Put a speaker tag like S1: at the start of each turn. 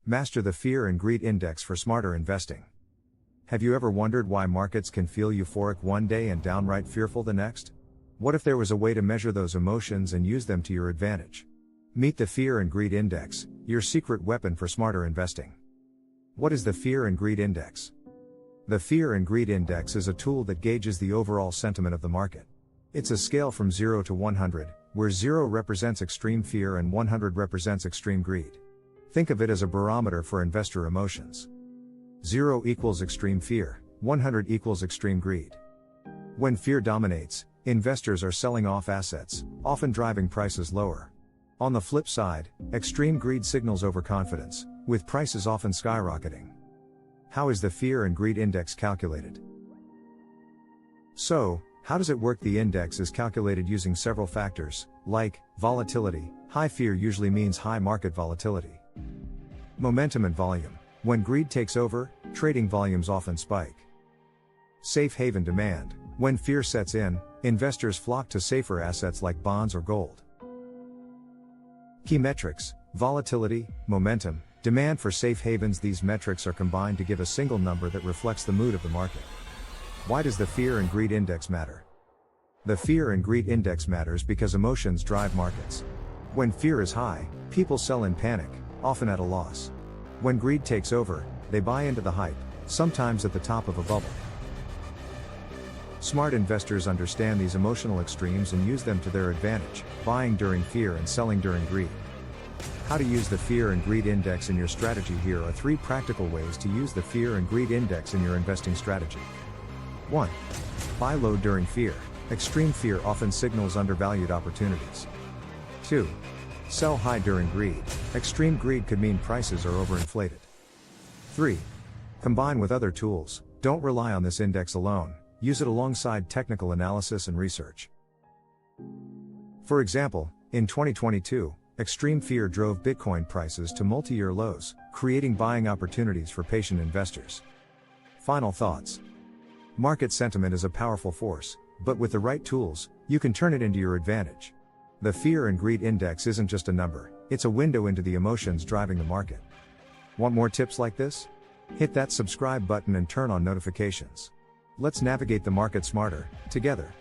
S1: Master the Fear and Greed Index for smarter investing. Have you ever wondered why markets can feel euphoric one day and downright fearful the next? What if there was a way to measure those emotions and use them to your advantage? Meet the Fear and Greed Index, your secret weapon for smarter investing. What is the Fear and Greed Index? The Fear and Greed Index is a tool that gauges the overall sentiment of the market. It's a scale from 0 to 100, where 0 represents extreme fear and 100 represents extreme greed. Think of it as a barometer for investor emotions. 0 equals extreme fear, 100 equals extreme greed. When fear dominates, investors are selling off assets, often driving prices lower. On the flip side, extreme greed signals overconfidence, with prices often skyrocketing. How is the Fear and Greed Index calculated? So, how does it work? The index is calculated using several factors, like volatility. High fear usually means high market volatility. Momentum and volume. When greed takes over, trading volumes often spike. Safe haven demand. When fear sets in, investors flock to safer assets like bonds or gold. Key metrics: volatility, momentum, demand for safe havens. These metrics are combined to give a single number that reflects the mood of the market. Why does the Fear and Greed Index matter? The Fear and Greed Index matters because emotions drive markets. When fear is high, people sell in panic, often at a loss. When greed takes over, they buy into the hype, sometimes at the top of a bubble. Smart investors understand these emotional extremes and use them to their advantage, buying during fear and selling during greed. How to use the Fear and Greed Index in your strategy. Here are 3 practical ways to use the Fear and Greed Index in your investing strategy. 1. Buy low during fear. Extreme fear often signals undervalued opportunities. 2. Sell high during greed. Extreme greed could mean prices are overinflated. 3. Combine with other tools. Don't rely on this index alone, use it alongside technical analysis and research. For example, in 2022, extreme fear drove Bitcoin prices to multi-year lows, creating buying opportunities for patient investors. Final thoughts. Market sentiment is a powerful force, but with the right tools, you can turn it into your advantage. The Fear and Greed Index isn't just a number, it's a window into the emotions driving the market. Want more tips like this? Hit that subscribe button and turn on notifications. Let's navigate the market smarter, together.